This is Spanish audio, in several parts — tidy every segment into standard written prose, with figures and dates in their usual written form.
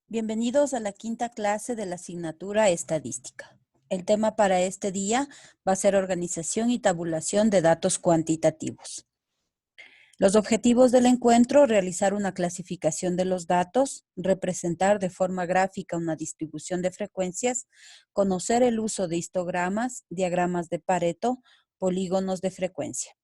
Bienvenidos a la quinta clase de la asignatura Estadística. El tema para este día va a ser organización y tabulación de datos cuantitativos. Los objetivos del encuentro: realizar una clasificación de los datos, representar de forma gráfica una distribución de frecuencias, conocer el uso de histogramas, diagramas de Pareto, polígonos de frecuencia.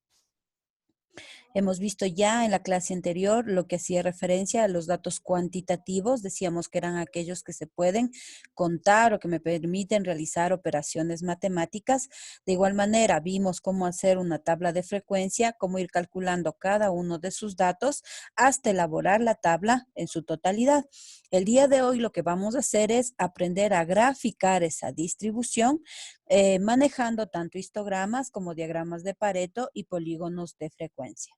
Hemos visto ya en la clase anterior lo que hacía referencia a los datos cuantitativos. Decíamos que eran aquellos que se pueden contar o que me permiten realizar operaciones matemáticas. De igual manera, vimos cómo hacer una tabla de frecuencia, cómo ir calculando cada uno de sus datos hasta elaborar la tabla en su totalidad. El día de hoy lo que vamos a hacer es aprender a graficar esa distribución manejando tanto histogramas como diagramas de Pareto y polígonos de frecuencia.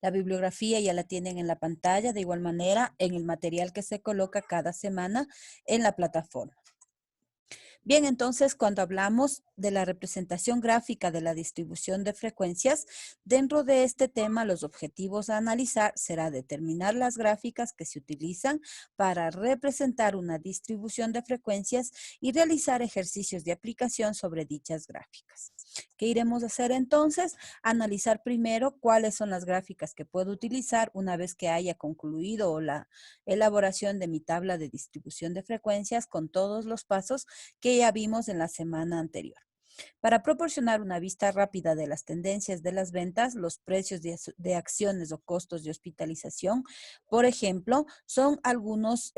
La bibliografía ya la tienen en la pantalla, de igual manera en el material que se coloca cada semana en la plataforma. Bien, entonces, cuando hablamos de la representación gráfica de la distribución de frecuencias, dentro de este tema, los objetivos a analizar será determinar las gráficas que se utilizan para representar una distribución de frecuencias y realizar ejercicios de aplicación sobre dichas gráficas. ¿Qué iremos a hacer entonces? Analizar primero cuáles son las gráficas que puedo utilizar una vez que haya concluido la elaboración de mi tabla de distribución de frecuencias con todos los pasos que ya vimos en la semana anterior. Para proporcionar una vista rápida de las tendencias de las ventas, los precios de acciones o costos de hospitalización, por ejemplo, son algunos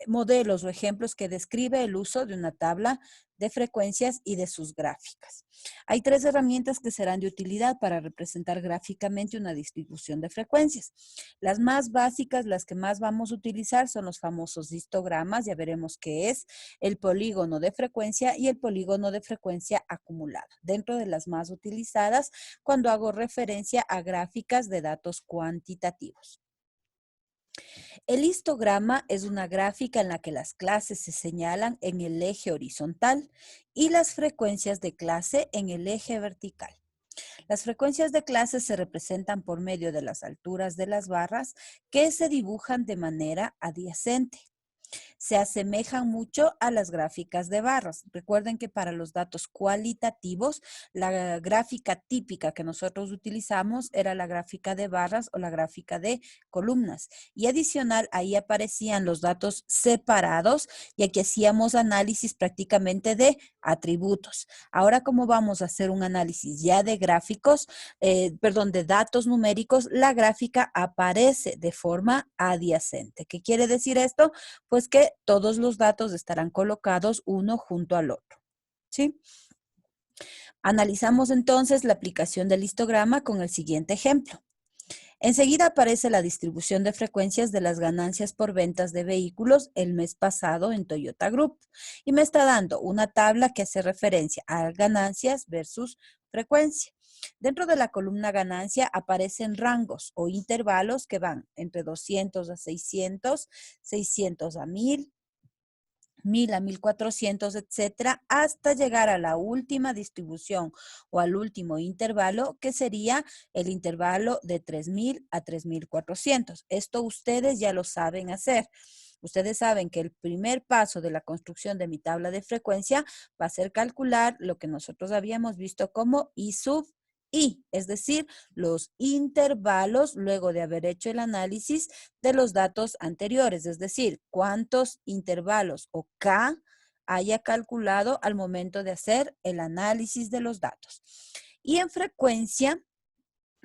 modelos o ejemplos que describe el uso de una tabla de frecuencias y de sus gráficas. Hay tres herramientas que serán de utilidad para representar gráficamente una distribución de frecuencias. Las más básicas, las que más vamos a utilizar, son los famosos histogramas. Ya veremos qué es el polígono de frecuencia y el polígono de frecuencia acumulada, dentro de las más utilizadas cuando hago referencia a gráficas de datos cuantitativos. El histograma es una gráfica en la que las clases se señalan en el eje horizontal y las frecuencias de clase en el eje vertical. Las frecuencias de clase se representan por medio de las alturas de las barras que se dibujan de manera adyacente. Se asemejan mucho a las gráficas de barras. Recuerden que para los datos cualitativos, la gráfica típica que nosotros utilizamos era la gráfica de barras o la gráfica de columnas. Y adicional, ahí aparecían los datos separados y aquí hacíamos análisis prácticamente de atributos. Ahora, como vamos a hacer un análisis ya de gráficos, de datos numéricos, la gráfica aparece de forma adyacente. ¿Qué quiere decir esto? Pues que todos los datos estarán colocados uno junto al otro, ¿sí? Analizamos entonces la aplicación del histograma con el siguiente ejemplo. Enseguida aparece la distribución de frecuencias de las ganancias por ventas de vehículos el mes pasado en Toyota Group y me está dando una tabla que hace referencia a ganancias versus frecuencia. Dentro de la columna ganancia aparecen rangos o intervalos que van entre 200 a 600, 600 a 1000, 1000 a 1400, etcétera, hasta llegar a la última distribución o al último intervalo, que sería el intervalo de 3000 a 3400. Esto ustedes ya lo saben hacer. Ustedes saben que el primer paso de la construcción de mi tabla de frecuencia va a ser calcular lo que nosotros habíamos visto como I sub I, es decir, los intervalos luego de haber hecho el análisis de los datos anteriores, es decir, cuántos intervalos o K haya calculado al momento de hacer el análisis de los datos. Y en frecuencia,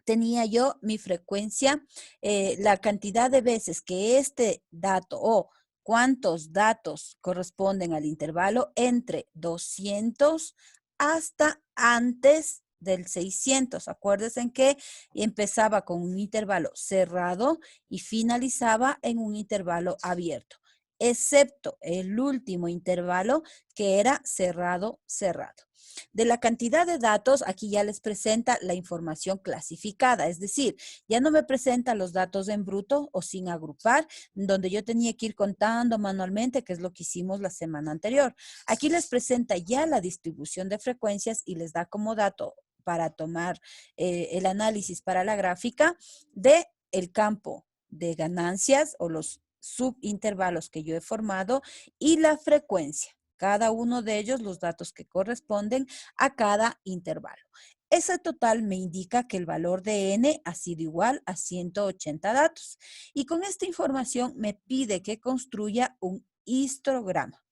tenía yo mi frecuencia, la cantidad de veces que este dato o cuántos datos corresponden al intervalo entre 200 hasta antes del 600. Acuérdense que empezaba con un intervalo cerrado y finalizaba en un intervalo abierto, excepto el último intervalo que era cerrado, cerrado. De la cantidad de datos, aquí ya les presenta la información clasificada, es decir, ya no me presenta los datos en bruto o sin agrupar, donde yo tenía que ir contando manualmente, que es lo que hicimos la semana anterior. Aquí les presenta ya la distribución de frecuencias y les da como dato para tomar el análisis para la gráfica de el campo de ganancias o los subintervalos que yo he formado y la frecuencia. Cada uno de ellos los datos que corresponden a cada intervalo. Ese total me indica que el valor de n ha sido igual a 180 datos. Y con esta información me pide que construya un histograma.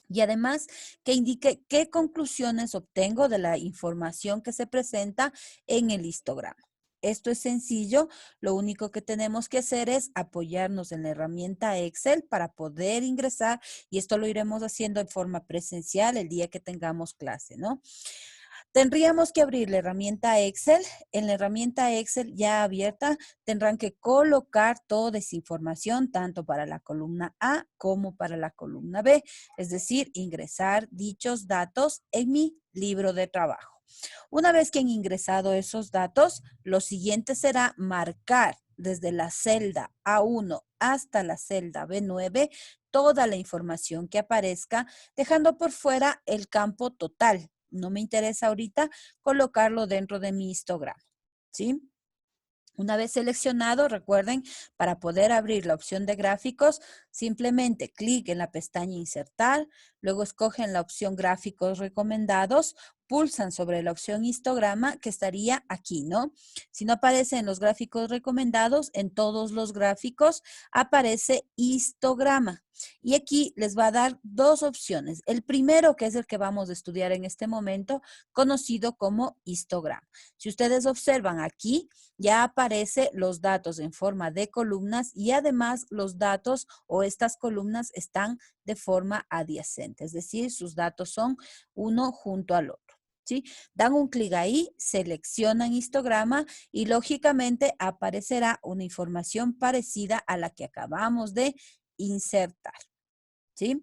Y además que indique qué conclusiones obtengo de la información que se presenta en el histograma. Esto es sencillo, lo único que tenemos que hacer es apoyarnos en la herramienta Excel para poder ingresar, y esto lo iremos haciendo en forma presencial el día que tengamos clase, ¿no? Tendríamos que abrir la herramienta Excel. En la herramienta Excel ya abierta tendrán que colocar toda esa información, tanto para la columna A como para la columna B, es decir, ingresar dichos datos en mi libro de trabajo. Una vez que han ingresado esos datos, lo siguiente será marcar desde la celda A1 hasta la celda B9 toda la información que aparezca, dejando por fuera el campo total. No me interesa ahorita colocarlo dentro de mi histograma, ¿sí? Una vez seleccionado, recuerden, para poder abrir la opción de gráficos, simplemente clic en la pestaña Insertar, luego escogen la opción Gráficos recomendados, pulsan sobre la opción Histograma, que estaría aquí, ¿no? Si no aparece en los gráficos recomendados, en todos los gráficos aparece Histograma. Y aquí les va a dar dos opciones. El primero, que es el que vamos a estudiar en este momento, conocido como histograma. Si ustedes observan aquí, ya aparece los datos en forma de columnas y además los datos o estas columnas están de forma adyacente, es decir, sus datos son uno junto al otro. ¿Sí? Dan un clic ahí, seleccionan histograma y lógicamente aparecerá una información parecida a la que acabamos de insertar. ¿Sí?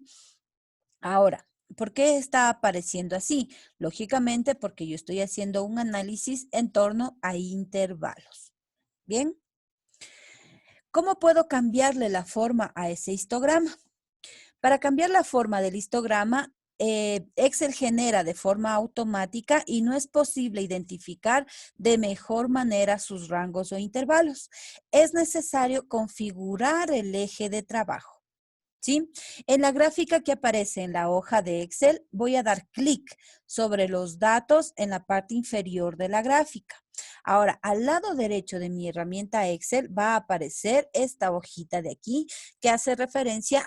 Ahora, ¿por qué está apareciendo así? Lógicamente porque yo estoy haciendo un análisis en torno a intervalos. Bien, ¿cómo puedo cambiarle la forma a ese histograma? Para cambiar la forma del histograma, Excel genera de forma automática y no es posible identificar de mejor manera sus rangos o intervalos. Es necesario configurar el eje de trabajo. ¿Sí? En la gráfica que aparece en la hoja de Excel, voy a dar clic sobre los datos en la parte inferior de la gráfica. Ahora, al lado derecho de mi herramienta Excel va a aparecer esta hojita de aquí que hace referencia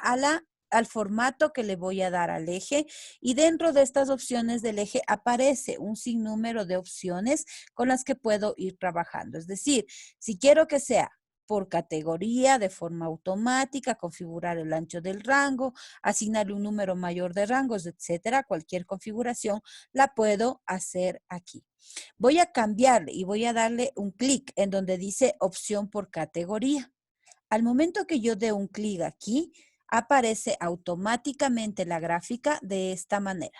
al formato que le voy a dar al eje, y dentro de estas opciones del eje aparece un sinnúmero de opciones con las que puedo ir trabajando. Es decir, si quiero que sea por categoría, de forma automática, configurar el ancho del rango, asignarle un número mayor de rangos, etcétera. Cualquier configuración la puedo hacer aquí. Voy a cambiarle y voy a darle un clic en donde dice opción por categoría. Al momento que yo dé un clic aquí, aparece automáticamente la gráfica de esta manera.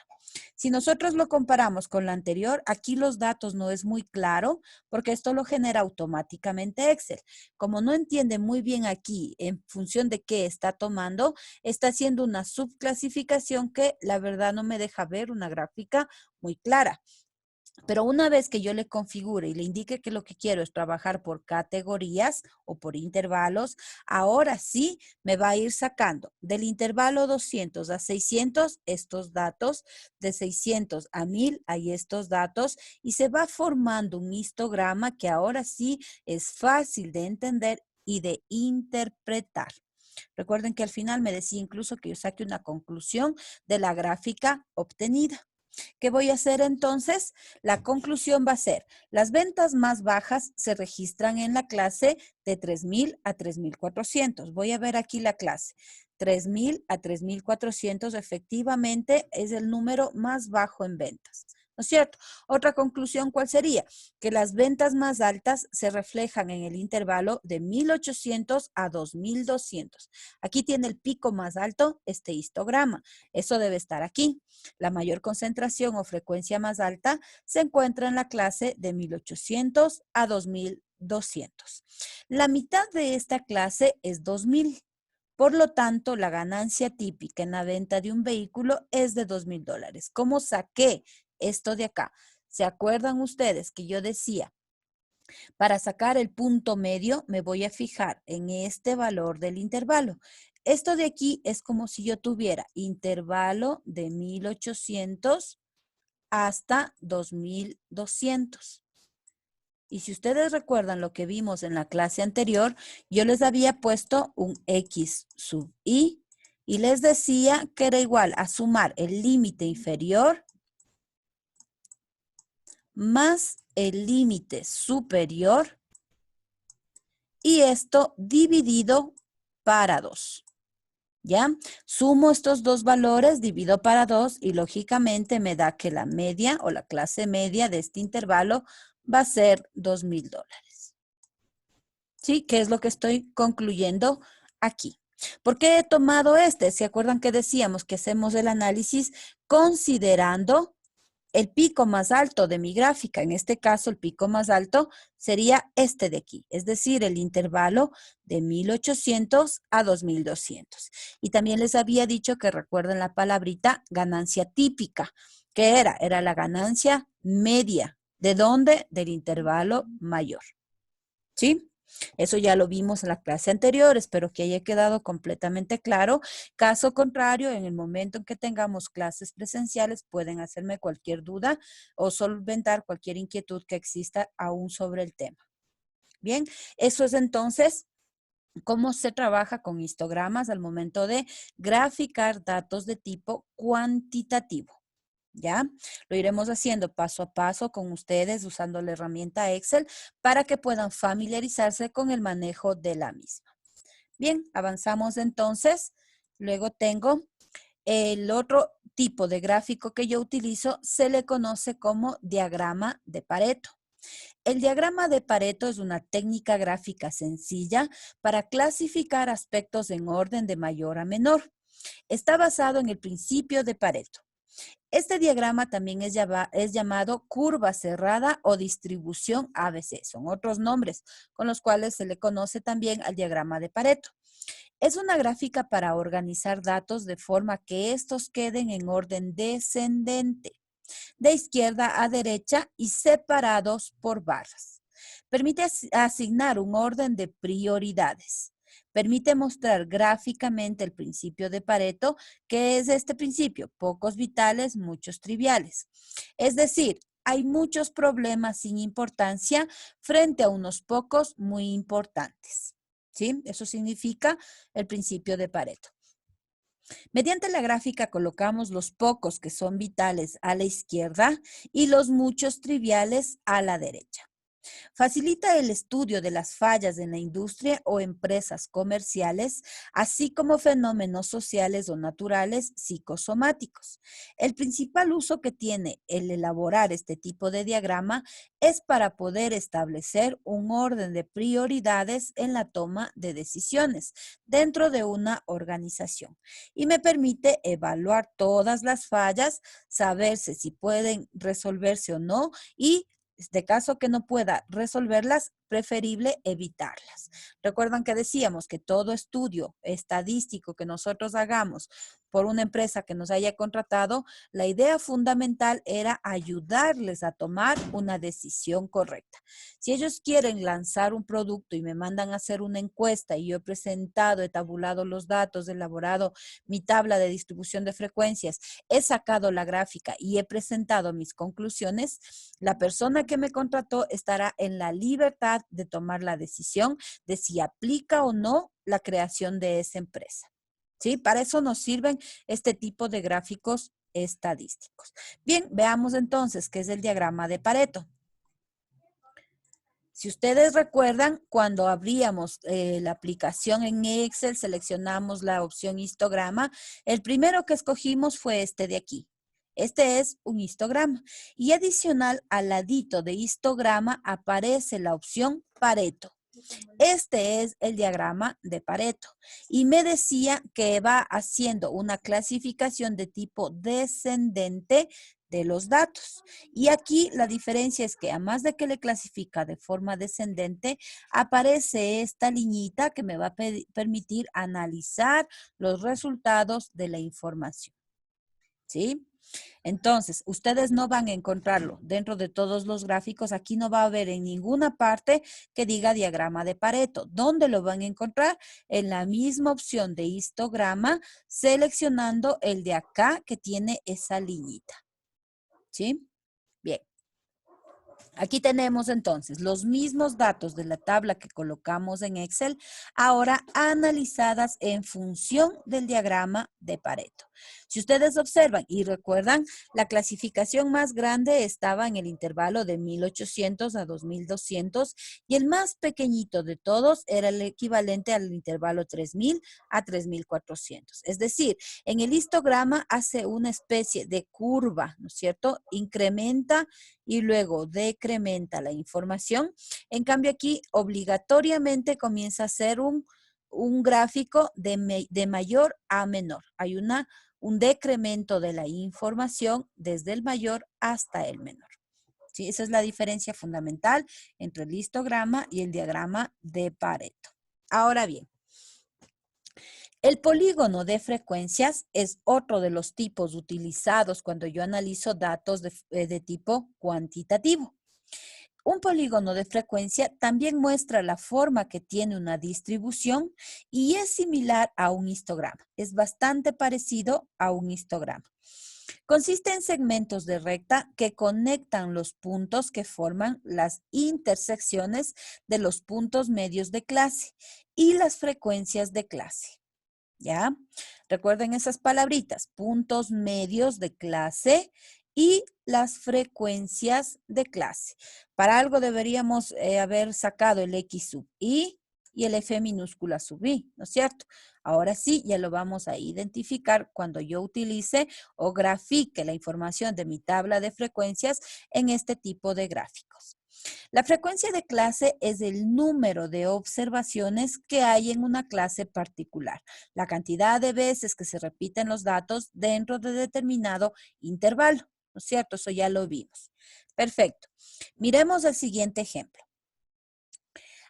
Si nosotros lo comparamos con la anterior, aquí los datos no es muy claro porque esto lo genera automáticamente Excel. Como no entiende muy bien aquí en función de qué está tomando, está haciendo una subclasificación que la verdad no me deja ver una gráfica muy clara. Pero una vez que yo le configure y le indique que lo que quiero es trabajar por categorías o por intervalos, ahora sí me va a ir sacando del intervalo 200 a 600 estos datos, de 600 a 1000 hay estos datos, y se va formando un histograma que ahora sí es fácil de entender y de interpretar. Recuerden que al final me decía incluso que yo saque una conclusión de la gráfica obtenida. ¿Qué voy a hacer entonces? La conclusión va a ser, las ventas más bajas se registran en la clase de 3,000 a 3,400. Voy a ver aquí la clase. 3,000 a 3,400 efectivamente es el número más bajo en ventas. ¿No es cierto? Otra conclusión, ¿cuál sería? Que las ventas más altas se reflejan en el intervalo de 1,800 a 2,200. Aquí tiene el pico más alto, este histograma. Eso debe estar aquí. La mayor concentración o frecuencia más alta se encuentra en la clase de 1,800 a 2,200. La mitad de esta clase es 2,000. Por lo tanto, la ganancia típica en la venta de un vehículo es de $2,000. ¿Cómo saqué esto de acá? ¿Se acuerdan ustedes que yo decía Para sacar el punto medio, me voy a fijar en este valor del intervalo. Esto de aquí es como si yo tuviera intervalo de 1800 hasta 2200. Y si ustedes recuerdan lo que vimos en la clase anterior, yo les había puesto un X sub y les decía que era igual a sumar el límite inferior más el límite superior y esto dividido para 2. ¿Ya? Sumo estos dos valores, divido para 2 y lógicamente me da que la media o la clase media de este intervalo va a ser $2,000. ¿Sí? ¿Qué es lo que estoy concluyendo aquí? ¿Por qué he tomado este? ¿Se acuerdan que decíamos que hacemos el análisis considerando el pico más alto de mi gráfica? En este caso, el pico más alto sería este de aquí, es decir, el intervalo de 1800 a 2200. Y también les había dicho que recuerden la palabrita ganancia típica. ¿Qué era? Era la ganancia media. ¿De dónde? Del intervalo mayor. ¿Sí? Eso ya lo vimos en la clase anterior, espero que haya quedado completamente claro. Caso contrario, en el momento en que tengamos clases presenciales, pueden hacerme cualquier duda o solventar cualquier inquietud que exista aún sobre el tema. Bien, eso es entonces cómo se trabaja con histogramas al momento de graficar datos de tipo cuantitativo. ¿Ya? Lo iremos haciendo paso a paso con ustedes usando la herramienta Excel para que puedan familiarizarse con el manejo de la misma. Bien, avanzamos entonces. Luego tengo el otro tipo de gráfico que yo utilizo, se le conoce como diagrama de Pareto. El diagrama de Pareto es una técnica gráfica sencilla para clasificar aspectos en orden de mayor a menor. Está basado en el principio de Pareto. Este diagrama también es llamado curva cerrada o distribución ABC. Son otros nombres con los cuales se le conoce también al diagrama de Pareto. Es una gráfica para organizar datos de forma que estos queden en orden descendente, de izquierda a derecha y separados por barras. Permite asignar un orden de prioridades. Permite mostrar gráficamente el principio de Pareto, que es este principio, pocos vitales, muchos triviales. Es decir, hay muchos problemas sin importancia frente a unos pocos muy importantes. ¿Sí? Eso significa el principio de Pareto. Mediante la gráfica colocamos los pocos que son vitales a la izquierda y los muchos triviales a la derecha. Facilita el estudio de las fallas en la industria o empresas comerciales, así como fenómenos sociales o naturales psicosomáticos. El principal uso que tiene el elaborar este tipo de diagrama es para poder establecer un orden de prioridades en la toma de decisiones dentro de una organización y me permite evaluar todas las fallas, saberse si pueden resolverse o no y de caso que no pueda resolverlas, preferible evitarlas. Recuerdan que decíamos que todo estudio estadístico que nosotros hagamos por una empresa que nos haya contratado, la idea fundamental era ayudarles a tomar una decisión correcta. Si ellos quieren lanzar un producto y me mandan a hacer una encuesta y yo he presentado, he tabulado los datos, he elaborado mi tabla de distribución de frecuencias, he sacado la gráfica y he presentado mis conclusiones, la persona que me contrató estará en la libertad de tomar la decisión de si aplica o no la creación de esa empresa. ¿Sí? Para eso nos sirven este tipo de gráficos estadísticos. Bien, veamos entonces qué es el diagrama de Pareto. Si ustedes recuerdan, cuando abríamos la aplicación en Excel, seleccionamos la opción histograma, el primero que escogimos fue este de aquí. Este es un histograma. Y adicional al ladito de histograma aparece la opción Pareto. Este es el diagrama de Pareto y me decía que va haciendo una clasificación de tipo descendente de los datos. Y aquí la diferencia es que además de que le clasifica de forma descendente, aparece esta liñita que me va a permitir analizar los resultados de la información. ¿Sí? Entonces, ustedes no van a encontrarlo dentro de todos los gráficos. Aquí no va a haber en ninguna parte que diga diagrama de Pareto. ¿Dónde lo van a encontrar? En la misma opción de histograma, seleccionando el de acá que tiene esa liñita. ¿Sí? Bien. Aquí tenemos entonces los mismos datos de la tabla que colocamos en Excel, ahora analizadas en función del diagrama de Pareto. Si ustedes observan y recuerdan, la clasificación más grande estaba en el intervalo de 1800 a 2200 y el más pequeñito de todos era el equivalente al intervalo 3000 a 3400. Es decir, en el histograma hace una especie de curva, ¿no es cierto? Incrementa y luego decrementa la información. En cambio aquí obligatoriamente comienza a ser un gráfico de mayor a menor. Hay un decremento de la información desde el mayor hasta el menor. ¿Sí? Esa es la diferencia fundamental entre el histograma y el diagrama de Pareto. Ahora bien, el polígono de frecuencias es otro de los tipos utilizados cuando yo analizo datos de tipo cuantitativo. Un polígono de frecuencia también muestra la forma que tiene una distribución y es similar a un histograma. Es bastante parecido a un histograma. Consiste en segmentos de recta que conectan los puntos que forman las intersecciones de los puntos medios de clase y las frecuencias de clase. ¿Ya? Recuerden esas palabritas, puntos medios de clase y las frecuencias de clase. Para algo deberíamos haber sacado el X sub I y el F minúscula sub I, ¿no es cierto? Ahora sí, ya lo vamos a identificar cuando yo utilice o grafique la información de mi tabla de frecuencias en este tipo de gráficos. La frecuencia de clase es el número de observaciones que hay en una clase particular, la cantidad de veces que se repiten los datos dentro de determinado intervalo, ¿no es cierto? Eso ya lo vimos. Perfecto. Miremos el siguiente ejemplo.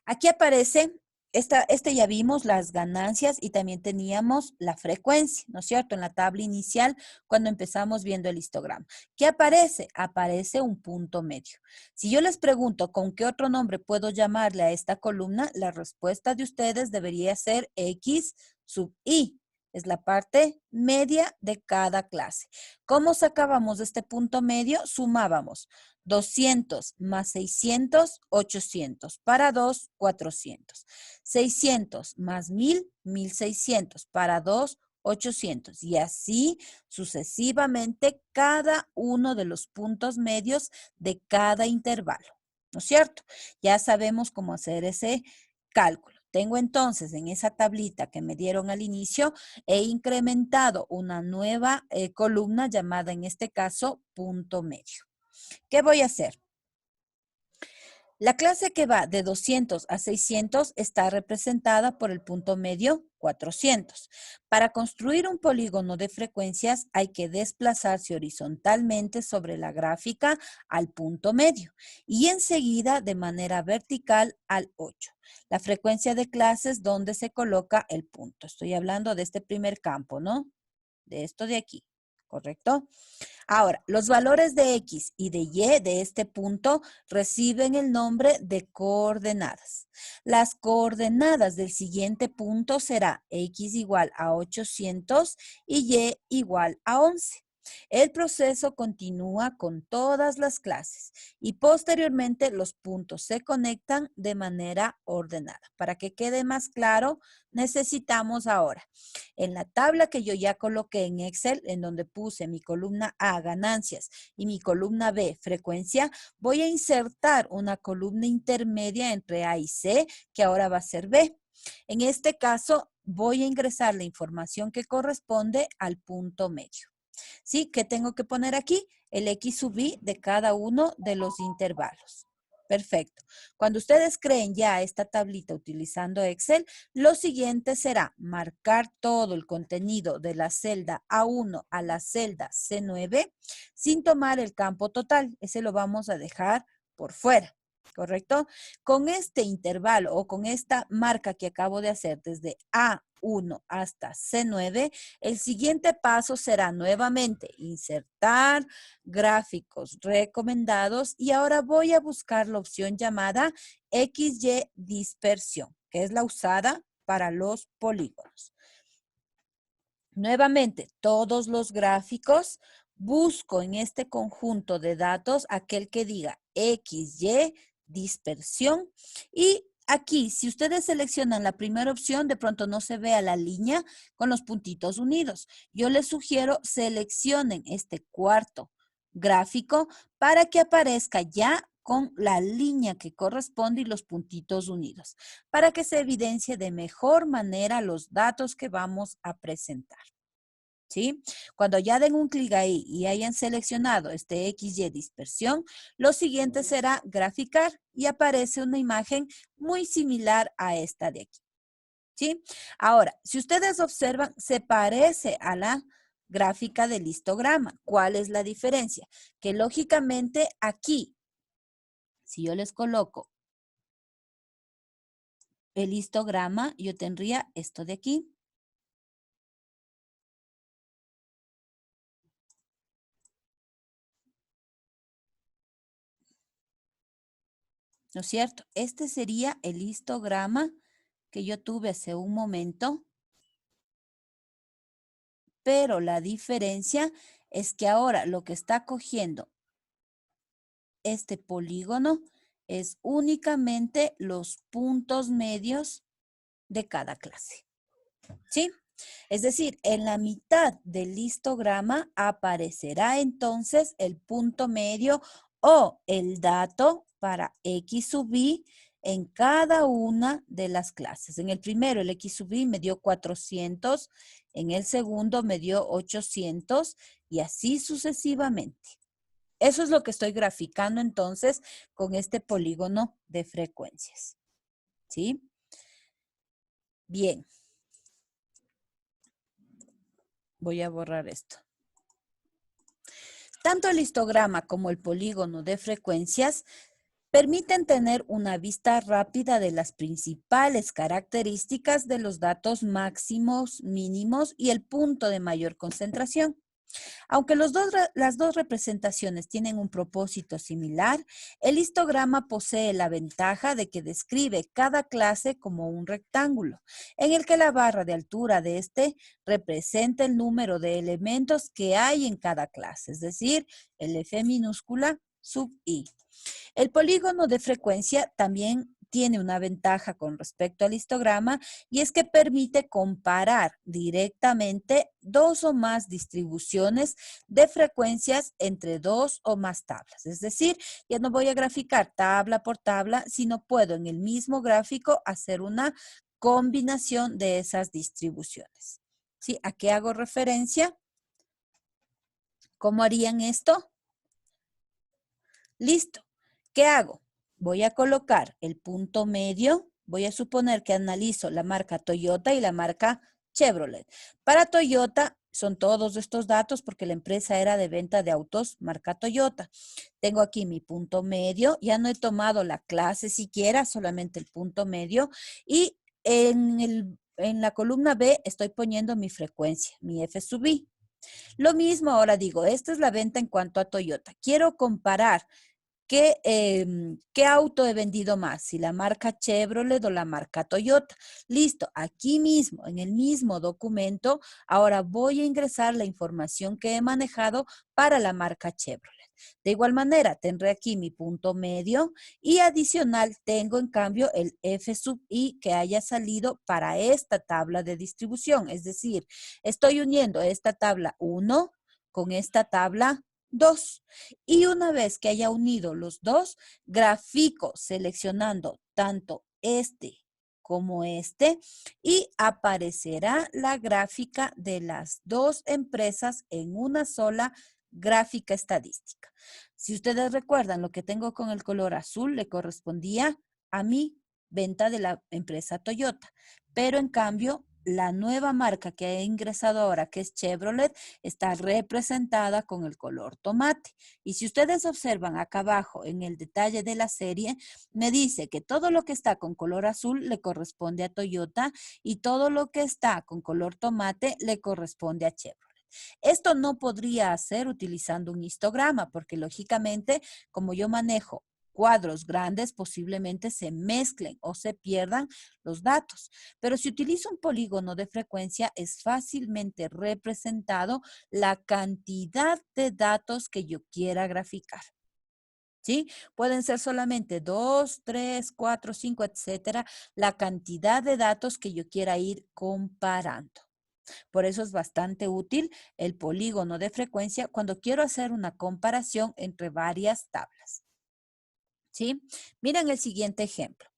Aquí aparece, ya vimos las ganancias y también teníamos la frecuencia, ¿no es cierto? En la tabla inicial cuando empezamos viendo el histograma. ¿Qué aparece? Aparece un punto medio. Si yo les pregunto con qué otro nombre puedo llamarle a esta columna, la respuesta de ustedes debería ser X sub I. Es la parte media de cada clase. ¿Cómo sacábamos este punto medio? Sumábamos 200 más 600, 800. Para 2, 400. 600 más 1000, 1600. Para 2, 800. Y así sucesivamente cada uno de los puntos medios de cada intervalo. ¿No es cierto? Ya sabemos cómo hacer ese cálculo. Tengo entonces en esa tablita que me dieron al inicio, he incrementado una nueva columna llamada en este caso punto medio. ¿Qué voy a hacer? La clase que va de 200 a 600 está representada por el punto medio 400. Para construir un polígono de frecuencias hay que desplazarse horizontalmente sobre la gráfica al punto medio y enseguida de manera vertical al 8. La frecuencia de clase es donde se coloca el punto. Estoy hablando de este primer campo, ¿no? De esto de aquí, ¿correcto? Ahora, los valores de X y de Y de este punto reciben el nombre de coordenadas. Las coordenadas del siguiente punto será X igual a 800 y Y igual a 11. El proceso continúa con todas las clases y posteriormente los puntos se conectan de manera ordenada. Para que quede más claro, necesitamos ahora en la tabla que yo ya coloqué en Excel, en donde puse mi columna A, ganancias, y mi columna B, frecuencia, voy a insertar una columna intermedia entre A y C, que ahora va a ser B. En este caso, voy a ingresar la información que corresponde al punto medio. ¿Sí? ¿Qué tengo que poner aquí? El X sub I de cada uno de los intervalos. Perfecto. Cuando ustedes creen ya esta tablita utilizando Excel, lo siguiente será marcar todo el contenido de la celda A1 a la celda C9 sin tomar el campo total. Ese lo vamos a dejar por fuera. ¿correcto? Con este intervalo o con esta marca que acabo de hacer desde A1 hasta C9, el siguiente paso será nuevamente insertar gráficos recomendados y ahora voy a buscar la opción llamada XY dispersión, que es la usada para los polígonos. Nuevamente, todos los gráficos, busco en este conjunto de datos aquel que diga XY, dispersión. Y aquí, si ustedes seleccionan la primera opción, de pronto no se vea la línea con los puntitos unidos. Yo les sugiero seleccionen este cuarto gráfico para que aparezca ya con la línea que corresponde y los puntitos unidos, para que se evidencie de mejor manera los datos que vamos a presentar. ¿Sí? Cuando ya den un clic ahí y hayan seleccionado este XY dispersión, lo siguiente será graficar y aparece una imagen muy similar a esta de aquí. ¿Sí? Ahora, si ustedes observan, se parece a la gráfica del histograma. ¿Cuál es la diferencia? Que lógicamente aquí, si yo les coloco el histograma, yo tendría esto de aquí. ¿No es cierto? Este sería el histograma que yo tuve hace un momento, pero la diferencia es que ahora lo que está cogiendo este polígono es únicamente los puntos medios de cada clase. ¿Sí? Es decir, en la mitad del histograma aparecerá entonces el punto medio o el dato para X sub I en cada una de las clases. En el primero, el X sub I me dio 400, en el segundo me dio 800 y así sucesivamente. Eso es lo que estoy graficando entonces con este polígono de frecuencias. ¿Sí? Bien. Voy a borrar esto. Tanto el histograma como el polígono de frecuencias permiten tener una vista rápida de las principales características de los datos máximos, mínimos y el punto de mayor concentración. Aunque las dos representaciones tienen un propósito similar, el histograma posee la ventaja de que describe cada clase como un rectángulo, en el que la barra de altura de este representa el número de elementos que hay en cada clase, es decir, el F minúscula sub I. El polígono de frecuencia también tiene una ventaja con respecto al histograma y es que permite comparar directamente dos o más distribuciones de frecuencias entre dos o más tablas. Es decir, ya no voy a graficar tabla por tabla, sino puedo en el mismo gráfico hacer una combinación de esas distribuciones. ¿Sí? ¿A qué hago referencia? ¿Cómo harían esto? Listo. ¿Qué hago? Voy a colocar el punto medio. Voy a suponer que analizo la marca Toyota y la marca Chevrolet. Para Toyota son todos estos datos porque la empresa era de venta de autos marca Toyota. Tengo aquí mi punto medio. Ya no he tomado la clase siquiera, solamente el punto medio. Y en la columna B estoy poniendo mi frecuencia, mi F sub I. Lo mismo ahora digo, esta es la venta en cuanto a Toyota. Quiero comparar ¿qué auto he vendido más? Si la marca Chevrolet o la marca Toyota. Listo, aquí mismo, en el mismo documento, ahora voy a ingresar la información que he manejado para la marca Chevrolet. De igual manera, tendré aquí mi punto medio y adicional tengo en cambio el F sub I que haya salido para esta tabla de distribución. Es decir, estoy uniendo esta tabla 1 con esta tabla 2. Y una vez que haya unido los dos, grafico seleccionando tanto este como este y aparecerá la gráfica de las dos empresas en una sola gráfica estadística. Si ustedes recuerdan, lo que tengo con el color azul le correspondía a mi venta de la empresa Toyota, pero en cambio la nueva marca que ha ingresado ahora, que es Chevrolet, está representada con el color tomate. Y si ustedes observan acá abajo en el detalle de la serie, me dice que todo lo que está con color azul le corresponde a Toyota y todo lo que está con color tomate le corresponde a Chevrolet. Esto no podría hacer utilizando un histograma porque lógicamente, como yo manejo cuadros grandes, posiblemente se mezclen o se pierdan los datos. Pero si utilizo un polígono de frecuencia, es fácilmente representado la cantidad de datos que yo quiera graficar. ¿Sí? Pueden ser solamente 2, 3, 4, 5, etcétera, la cantidad de datos que yo quiera ir comparando. Por eso es bastante útil el polígono de frecuencia cuando quiero hacer una comparación entre varias tablas. ¿Sí? Miren el siguiente ejemplo.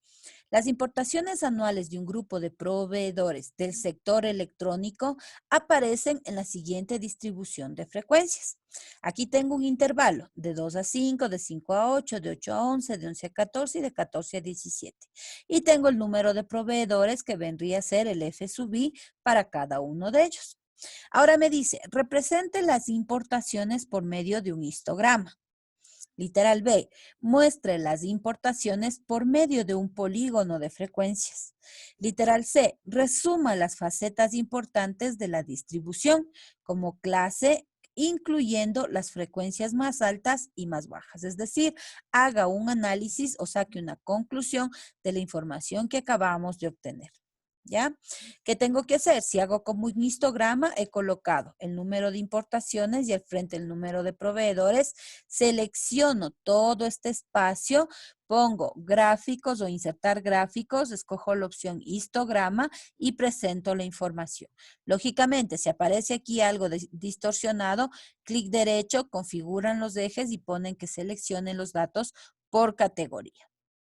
Las importaciones anuales de un grupo de proveedores del sector electrónico aparecen en la siguiente distribución de frecuencias. Aquí tengo un intervalo de 2 a 5, de 5 a 8, de 8 a 11, de 11 a 14 y de 14 a 17. Y tengo el número de proveedores que vendría a ser el F sub I para cada uno de ellos. Ahora me dice, represente las importaciones por medio de un histograma. Literal B, muestre las importaciones por medio de un polígono de frecuencias. Literal C, resuma las facetas importantes de la distribución como clase, incluyendo las frecuencias más altas y más bajas. Es decir, haga un análisis o saque una conclusión de la información que acabamos de obtener. ¿Ya? ¿Qué tengo que hacer? Si hago como un histograma, he colocado el número de importaciones y al frente el número de proveedores. Selecciono todo este espacio, pongo gráficos o insertar gráficos, escojo la opción histograma y presento la información. Lógicamente, si aparece aquí algo distorsionado, clic derecho, configuran los ejes y ponen que seleccionen los datos por categoría.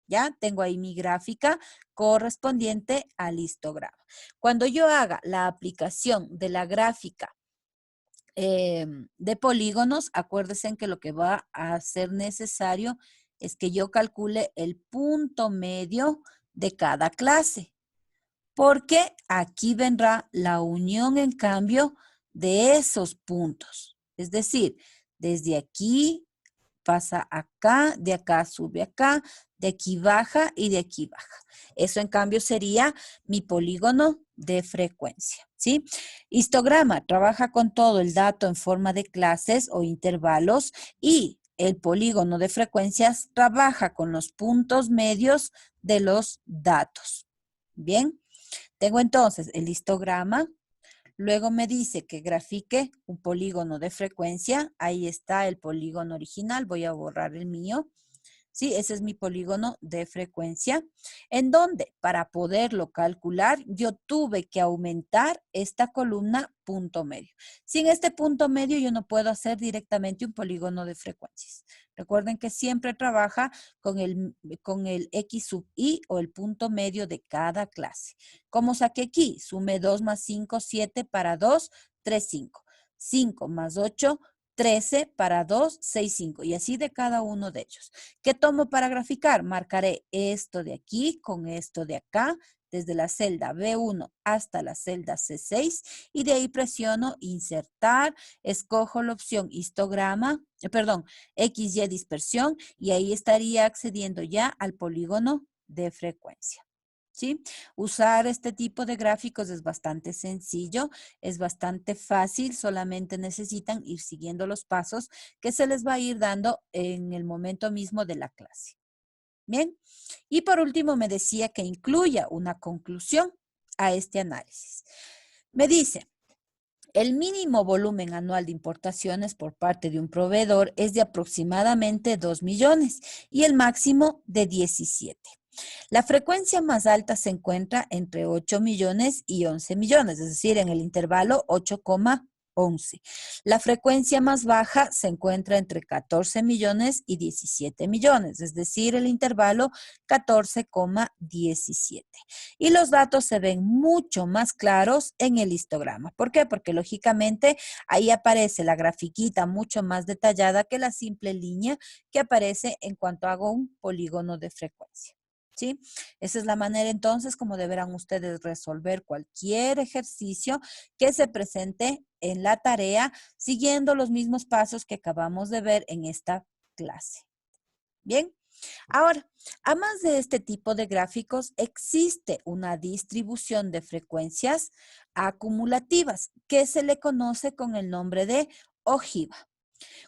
¿Ya? Tengo ahí mi gráfica correspondiente al histograma. Cuando yo haga la aplicación de la gráfica de polígonos, acuérdense que lo que va a ser necesario es que yo calcule el punto medio de cada clase, porque aquí vendrá la unión en cambio de esos puntos. Es decir, desde aquí pasa acá, de acá sube acá, de aquí baja y de aquí baja. Eso en cambio sería mi polígono de frecuencia, ¿sí? Histograma trabaja con todo el dato en forma de clases o intervalos y el polígono de frecuencias trabaja con los puntos medios de los datos. Bien, tengo entonces el histograma. Luego me dice que grafique un polígono de frecuencia. Ahí está el polígono original. Voy a borrar el mío. Sí, ese es mi polígono de frecuencia, en donde para poderlo calcular yo tuve que aumentar esta columna punto medio. Sin este punto medio yo no puedo hacer directamente un polígono de frecuencias. Recuerden que siempre trabaja con el X sub I o el punto medio de cada clase. ¿Cómo saqué aquí? Sume 2 más 5, 7 para 2, 3, 5. 5 más 8, 13 para 2, 6, 5 y así de cada uno de ellos. ¿Qué tomo para graficar? Marcaré esto de aquí con esto de acá, desde la celda B1 hasta la celda C6 y de ahí presiono insertar, escojo la opción histograma, XY dispersión y ahí estaría accediendo ya al polígono de frecuencia. ¿Sí? Usar este tipo de gráficos es bastante sencillo, es bastante fácil, solamente necesitan ir siguiendo los pasos que se les va a ir dando en el momento mismo de la clase. Bien, y por último me decía que incluya una conclusión a este análisis. Me dice, el mínimo volumen anual de importaciones por parte de un proveedor es de aproximadamente 2 millones y el máximo de 17. La frecuencia más alta se encuentra entre 8 millones y 11 millones, es decir, en el intervalo 8,11. La frecuencia más baja se encuentra entre 14 millones y 17 millones, es decir, el intervalo 14,17. Y los datos se ven mucho más claros en el histograma. ¿Por qué? Porque lógicamente ahí aparece la grafiquita mucho más detallada que la simple línea que aparece en cuanto hago un polígono de frecuencia. ¿Sí? Esa es la manera entonces como deberán ustedes resolver cualquier ejercicio que se presente en la tarea siguiendo los mismos pasos que acabamos de ver en esta clase. Bien, ahora, además de este tipo de gráficos, existe una distribución de frecuencias acumulativas que se le conoce con el nombre de ojiva.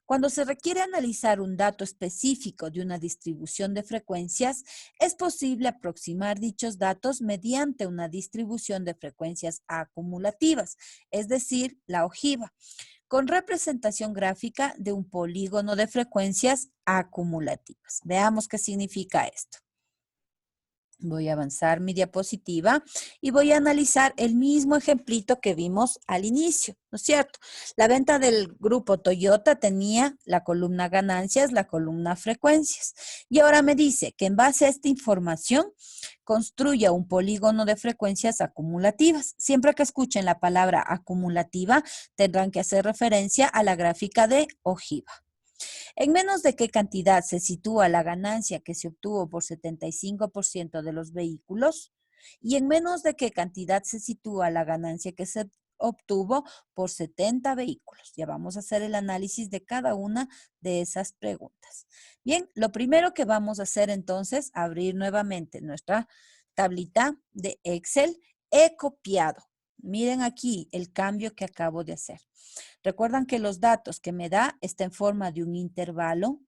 Cuando se requiere analizar un dato específico de una distribución de frecuencias, es posible aproximar dichos datos mediante una distribución de frecuencias acumulativas, es decir, la ojiva, con representación gráfica de un polígono de frecuencias acumulativas. Veamos qué significa esto. Voy a avanzar mi diapositiva y voy a analizar el mismo ejemplito que vimos al inicio, ¿no es cierto? La venta del grupo Toyota tenía la columna ganancias, la columna frecuencias. Y ahora me dice que en base a esta información construya un polígono de frecuencias acumulativas. Siempre que escuchen la palabra acumulativa, tendrán que hacer referencia a la gráfica de ojiva. ¿En menos de qué cantidad se sitúa la ganancia que se obtuvo por 75% de los vehículos? ¿Y en menos de qué cantidad se sitúa la ganancia que se obtuvo por 70 vehículos? Ya vamos a hacer el análisis de cada una de esas preguntas. Bien, lo primero que vamos a hacer entonces, abrir nuevamente nuestra tablita de Excel. He copiado. Miren aquí el cambio que acabo de hacer. Recuerdan que los datos que me da está en forma de un intervalo,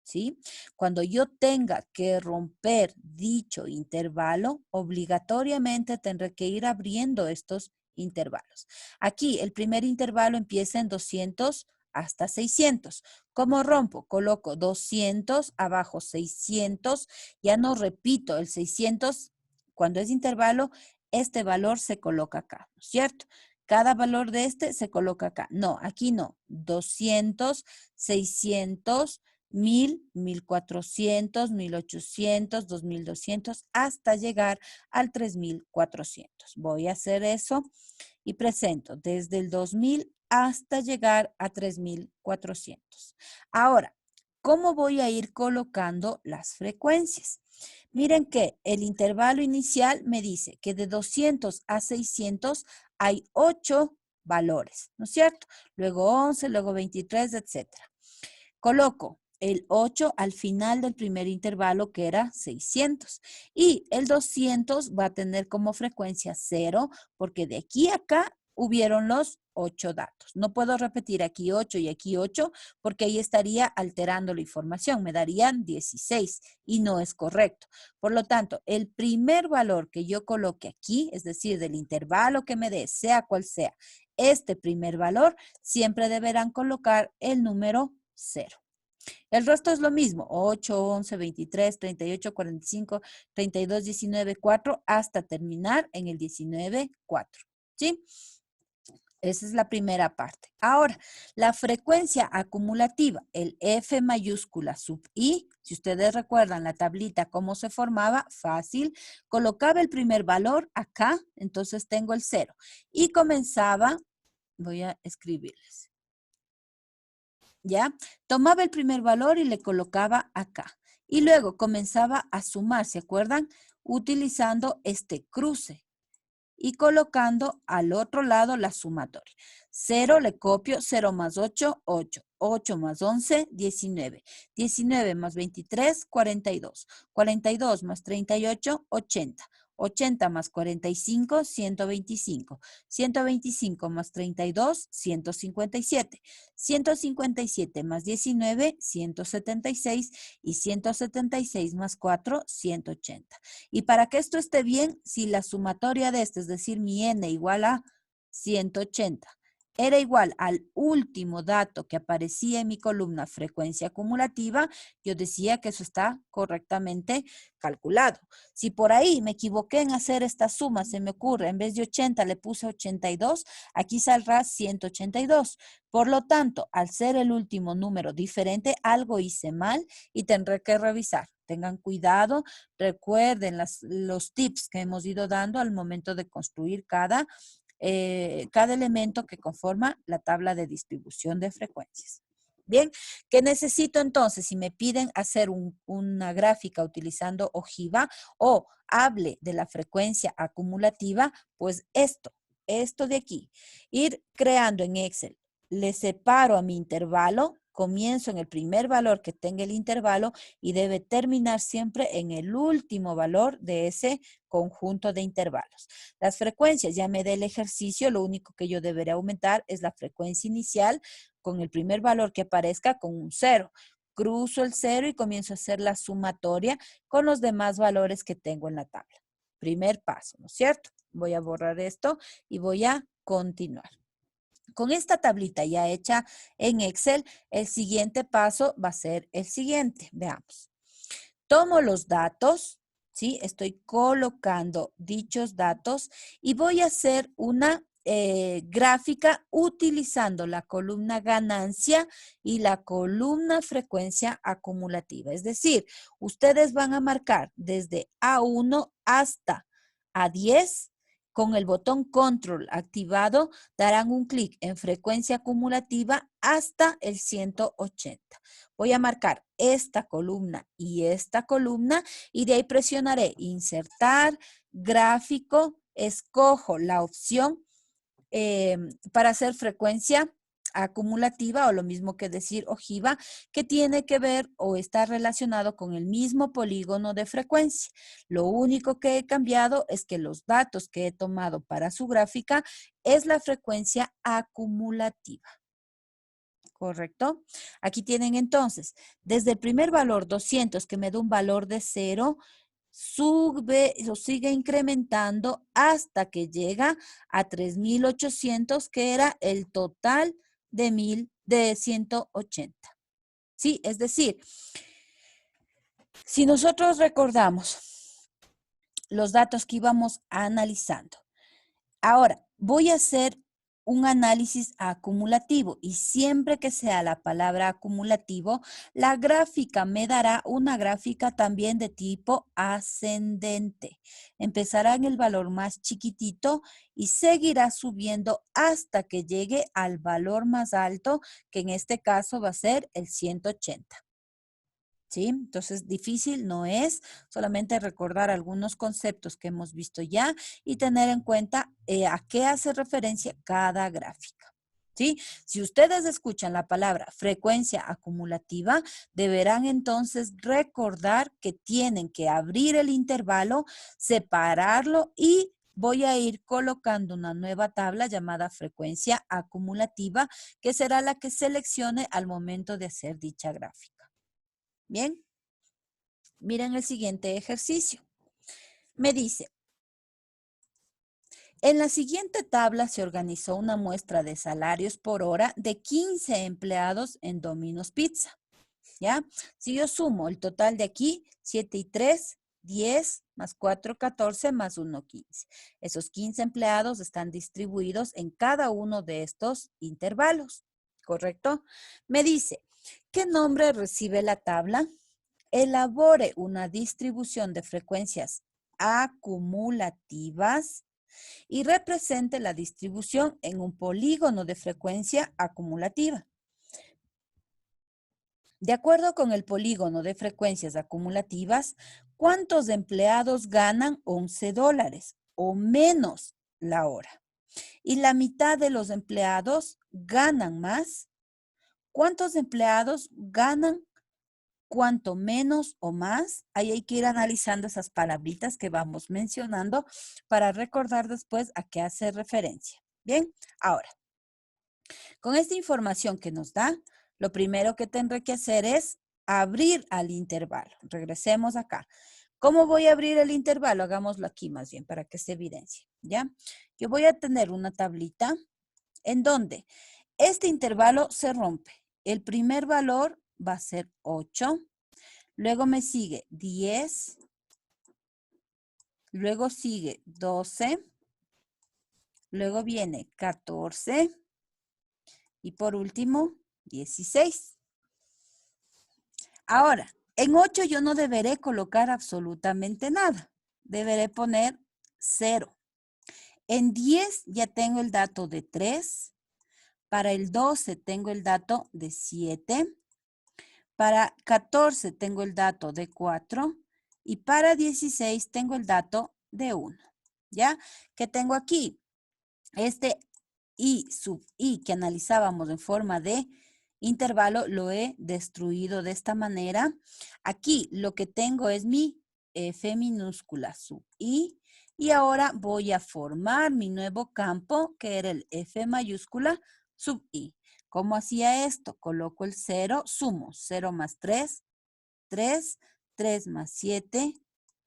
¿sí? Cuando yo tenga que romper dicho intervalo, obligatoriamente tendré que ir abriendo estos intervalos. Aquí el primer intervalo empieza en 200 hasta 600. ¿Cómo rompo? Coloco 200, abajo 600, ya no repito el 600. Cuando es intervalo, este valor se coloca acá, ¿no es cierto? Cada valor de este se coloca acá. No, aquí no. 200, 600, 1000, 1400, 1800, 2200, hasta llegar al 3400. Voy a hacer eso y presento desde el 2000 hasta llegar a 3400. Ahora, ¿cómo voy a ir colocando las frecuencias? Miren que el intervalo inicial me dice que de 200 a 600 hay 8 valores, ¿no es cierto? Luego 11, luego 23, etcétera. Coloco el 8 al final del primer intervalo, que era 600. Y el 200 va a tener como frecuencia 0, porque de aquí a acá hubieron los 8 datos. No puedo repetir aquí 8 y aquí 8, porque ahí estaría alterando la información. Me darían 16 y no es correcto. Por lo tanto, el primer valor que yo coloque aquí, es decir, del intervalo que me dé, sea cual sea, este primer valor, siempre deberán colocar el número 0. El resto es lo mismo, 8, 11, 23, 38, 45, 32, 19, 4, hasta terminar en el 19, 4. ¿Sí? Esa es la primera parte. Ahora, la frecuencia acumulativa, el F mayúscula sub I, si ustedes recuerdan la tablita cómo se formaba, fácil, colocaba el primer valor acá, entonces tengo el 0. Y comenzaba, voy a escribirles. ¿Ya? Tomaba el primer valor y le colocaba acá. Y luego comenzaba a sumar, ¿se acuerdan? Utilizando este cruce y colocando al otro lado la sumatoria. 0 le copio, 0 más 8, 8. 8 más 11, 19. 19 más 23, 42. 42 más 38, 80. 80 más 45, 125. 125 más 32, 157. 157 más 19, 176. Y 176 más 4, 180. Y para que esto esté bien, si la sumatoria de esto, es decir, mi n igual a 180, era igual al último dato que aparecía en mi columna frecuencia acumulativa, yo decía que eso está correctamente calculado. Si por ahí me equivoqué en hacer esta suma, se me ocurre, en vez de 80 le puse 82, aquí saldrá 182. Por lo tanto, al ser el último número diferente, algo hice mal y tendré que revisar. Tengan cuidado, recuerden los tips que hemos ido dando al momento de construir cada elemento que conforma la tabla de distribución de frecuencias. Bien, ¿qué necesito entonces? Si me piden hacer una gráfica utilizando ojiva o hable de la frecuencia acumulativa, pues esto de aquí, ir creando en Excel, le separo a mi intervalo, comienzo en el primer valor que tenga el intervalo y debe terminar siempre en el último valor de ese conjunto de intervalos. Las frecuencias, ya me dé el ejercicio, lo único que yo deberé aumentar es la frecuencia inicial con el primer valor que aparezca con un 0. Cruzo el 0 y comienzo a hacer la sumatoria con los demás valores que tengo en la tabla. Primer paso, ¿no es cierto? Voy a borrar esto y voy a continuar. Con esta tablita ya hecha en Excel, el siguiente paso va a ser el siguiente. Veamos. Tomo los datos, ¿sí? Estoy colocando dichos datos y voy a hacer una gráfica utilizando la columna ganancia y la columna frecuencia acumulativa. Es decir, ustedes van a marcar desde A1 hasta A10 con el botón control activado, darán un clic en frecuencia acumulativa hasta el 180. Voy a marcar esta columna y de ahí presionaré insertar, gráfico, escojo la opción para hacer frecuencia acumulativa o lo mismo que decir ojiva, que tiene que ver o está relacionado con el mismo polígono de frecuencia. Lo único que he cambiado es que los datos que he tomado para su gráfica es la frecuencia acumulativa. ¿Correcto? Aquí tienen entonces, desde el primer valor 200 que me da un valor de 0, sube o sigue incrementando hasta que llega a 3800, que era el total de 180. Sí, es decir, si nosotros recordamos los datos que íbamos analizando, ahora voy a hacer un análisis acumulativo y siempre que sea la palabra acumulativo, la gráfica me dará una gráfica también de tipo ascendente. Empezará en el valor más chiquitito y seguirá subiendo hasta que llegue al valor más alto, que en este caso va a ser el 180. ¿Sí? Entonces, difícil no es, solamente recordar algunos conceptos que hemos visto ya y tener en cuenta a qué hace referencia cada gráfica. ¿Sí? Si ustedes escuchan la palabra frecuencia acumulativa, deberán entonces recordar que tienen que abrir el intervalo, separarlo y voy a ir colocando una nueva tabla llamada frecuencia acumulativa, que será la que seleccione al momento de hacer dicha gráfica. Bien, miren el siguiente ejercicio. Me dice, en la siguiente tabla se organizó una muestra de salarios por hora de 15 empleados en Domino's Pizza. ¿Ya? Si yo sumo el total de aquí, 7 y 3, 10, más 4, 14, más 1, 15. Esos 15 empleados están distribuidos en cada uno de estos intervalos, ¿correcto? Me dice, ¿qué nombre recibe la tabla? Elabore una distribución de frecuencias acumulativas y represente la distribución en un polígono de frecuencia acumulativa. De acuerdo con el polígono de frecuencias acumulativas, ¿cuántos empleados ganan $11 o menos la hora? Y la mitad de los empleados ganan más. ¿Cuántos empleados ganan cuanto menos o más? Ahí hay que ir analizando esas palabritas que vamos mencionando para recordar después a qué hace referencia. Bien, ahora, con esta información que nos da, lo primero que tendré que hacer es abrir al intervalo. Regresemos acá. ¿Cómo voy a abrir el intervalo? Hagámoslo aquí más bien para que se evidencie, ¿ya? Yo voy a tener una tablita en donde este intervalo se rompe. El primer valor va a ser 8. Luego me sigue 10, luego sigue 12, luego viene 14 y por último 16. Ahora, en 8 yo no deberé colocar absolutamente nada. Deberé poner 0. En 10 ya tengo el dato de 3, Para el 12 tengo el dato de 7. Para 14 tengo el dato de 4. Y para 16 tengo el dato de 1. ¿Ya? ¿Qué tengo aquí? Este I sub I que analizábamos en forma de intervalo lo he destruido de esta manera. Aquí lo que tengo es mi F minúscula sub I y ahora voy a formar mi nuevo campo que era el F mayúscula sub I. ¿Cómo hacía esto? Coloco el 0, sumo 0 más 3, 3, 3 más 7,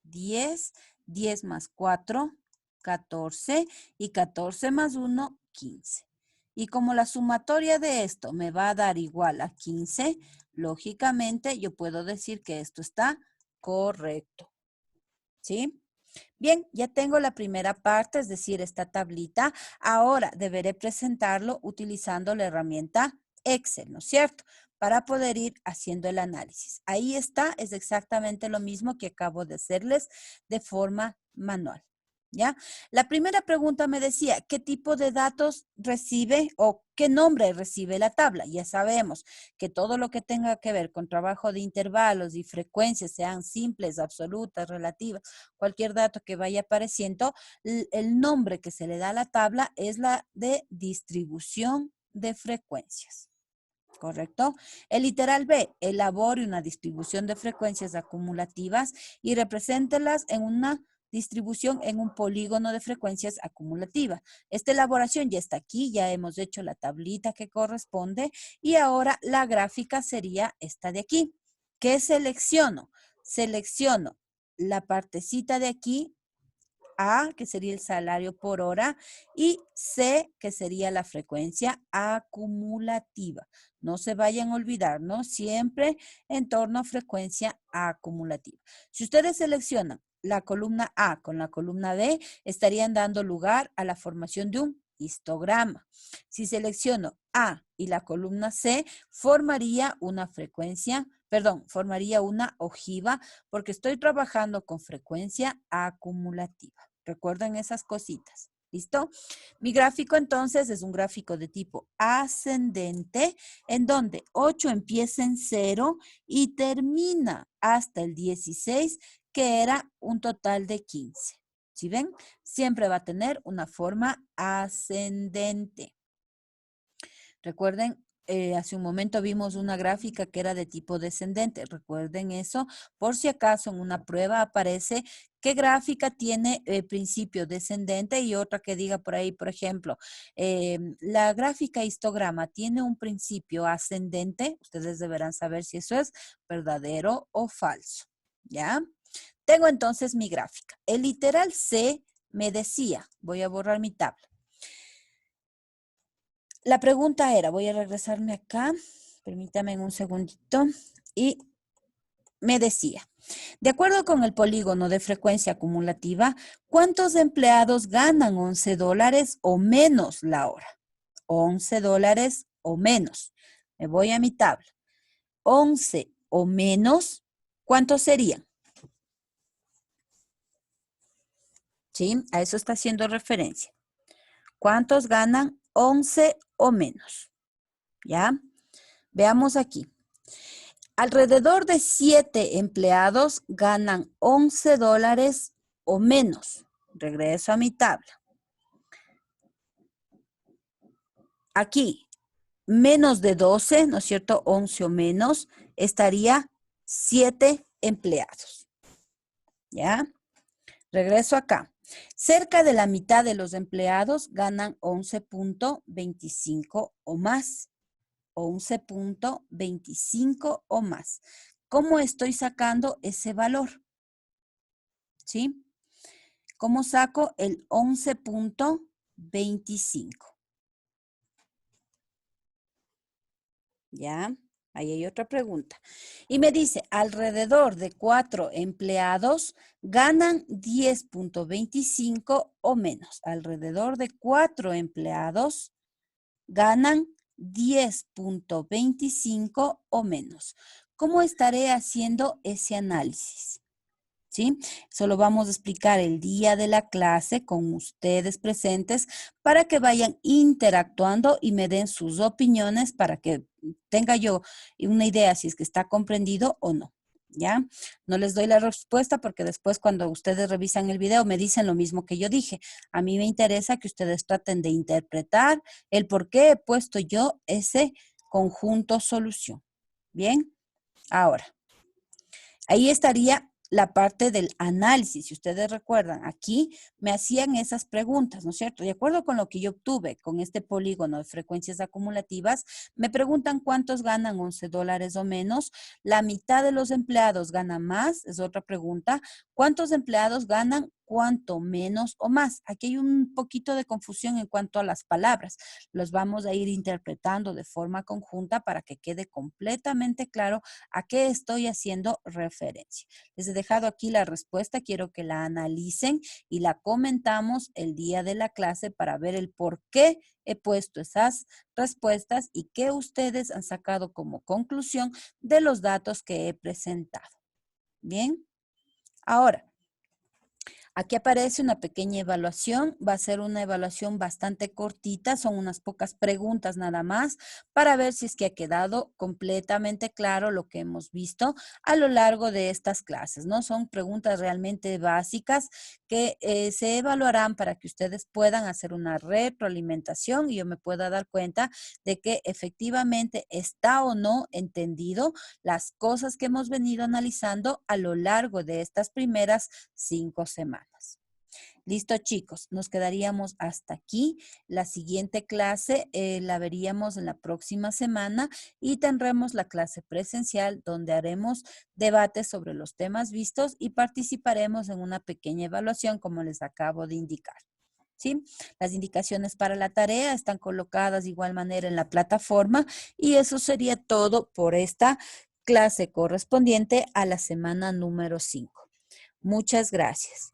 10, 10 más 4, 14 y 14 más 1, 15. Y como la sumatoria de esto me va a dar igual a 15, lógicamente yo puedo decir que esto está correcto. ¿Sí? Bien, ya tengo la primera parte, es decir, esta tablita. Ahora deberé presentarlo utilizando la herramienta Excel, ¿no es cierto? Para poder ir haciendo el análisis. Ahí está, es exactamente lo mismo que acabo de hacerles de forma manual. ¿Ya? La primera pregunta me decía, ¿qué tipo de datos recibe o qué nombre recibe la tabla? Ya sabemos que todo lo que tenga que ver con trabajo de intervalos y frecuencias, sean simples, absolutas, relativas, cualquier dato que vaya apareciendo, el nombre que se le da a la tabla es la de distribución de frecuencias. ¿Correcto? El literal B, elabore una distribución de frecuencias acumulativas y represéntelas en una distribución en un polígono de frecuencias acumulativa. Esta elaboración ya está aquí, ya hemos hecho la tablita que corresponde y ahora la gráfica sería esta de aquí. ¿Qué selecciono? Selecciono la partecita de aquí, A, que sería el salario por hora, y C, que sería la frecuencia acumulativa. No se vayan a olvidar, ¿no? Siempre en torno a frecuencia acumulativa. Si ustedes seleccionan la columna A con la columna B, estarían dando lugar a la formación de un histograma. Si selecciono A y la columna C, formaría una frecuencia, perdón, formaría una ojiva porque estoy trabajando con frecuencia acumulativa. Recuerden esas cositas. ¿Listo? Mi gráfico entonces es un gráfico de tipo ascendente en donde 8 empieza en 0 y termina hasta el 16 que era un total de 15. ¿Sí ven? Siempre va a tener una forma ascendente. Recuerden, hace un momento vimos una gráfica que era de tipo descendente. Recuerden eso, por si acaso en una prueba aparece qué gráfica tiene principio descendente y otra que diga por ahí, por ejemplo, la gráfica histograma tiene un principio ascendente. Ustedes deberán saber si eso es verdadero o falso. ¿Ya? Tengo entonces mi gráfica. El literal C me decía, voy a borrar mi tabla. La pregunta era, voy a regresarme acá, permítame un segundito, y me decía, de acuerdo con el polígono de frecuencia acumulativa, ¿cuántos empleados ganan $11 o menos la hora? $11 o menos. Me voy a mi tabla. 11 o menos, ¿cuántos serían? ¿Sí? A eso está haciendo referencia. ¿Cuántos ganan 11 o menos? ¿Ya? Veamos aquí. Alrededor de 7 empleados ganan $11 o menos. Regreso a mi tabla. Aquí, menos de 12, ¿no es cierto? 11 o menos, estaría 7 empleados. ¿Ya? Regreso acá. Cerca de la mitad de los empleados ganan 11.25 o más. 11.25 o más. ¿Cómo estoy sacando ese valor? ¿Sí? ¿Cómo saco el 11.25? ¿Ya? Ahí hay otra pregunta. Y me dice, alrededor de 4 empleados ganan 10.25 o menos. Alrededor de 4 empleados ganan 10.25 o menos. ¿Cómo estaré haciendo ese análisis? ¿sí? Solo vamos a explicar el día de la clase con ustedes presentes para que vayan interactuando y me den sus opiniones para que tenga yo una idea si es que está comprendido o no. ¿Ya? No les doy la respuesta porque después cuando ustedes revisan el video me dicen lo mismo que yo dije. A mí me interesa que ustedes traten de interpretar el por qué he puesto yo ese conjunto solución. Bien, ahora, ahí estaría la parte del análisis. Si ustedes recuerdan, aquí me hacían esas preguntas, ¿no es cierto? De acuerdo con lo que yo obtuve con este polígono de frecuencias acumulativas, me preguntan cuántos ganan $11 o menos. La mitad de los empleados gana más, es otra pregunta. ¿Cuántos empleados ganan cuánto menos o más? Aquí hay un poquito de confusión en cuanto a las palabras. Los vamos a ir interpretando de forma conjunta para que quede completamente claro a qué estoy haciendo referencia. Les he dejado aquí la respuesta, quiero que la analicen y la comentamos el día de la clase para ver el por qué he puesto esas respuestas y qué ustedes han sacado como conclusión de los datos que he presentado. Bien, ahora, aquí aparece una pequeña evaluación, va a ser una evaluación bastante cortita, son unas pocas preguntas nada más para ver si es que ha quedado completamente claro lo que hemos visto a lo largo de estas clases, ¿no? Son preguntas realmente básicas que se evaluarán para que ustedes puedan hacer una retroalimentación y yo me pueda dar cuenta de que efectivamente está o no entendido las cosas que hemos venido analizando a lo largo de estas primeras 5 semanas. Listo, chicos, nos quedaríamos hasta aquí. La siguiente clase la veríamos en la próxima semana y tendremos la clase presencial donde haremos debates sobre los temas vistos y participaremos en una pequeña evaluación como les acabo de indicar. ¿Sí? Las indicaciones para la tarea están colocadas de igual manera en la plataforma y eso sería todo por esta clase correspondiente a la semana número 5. Muchas gracias.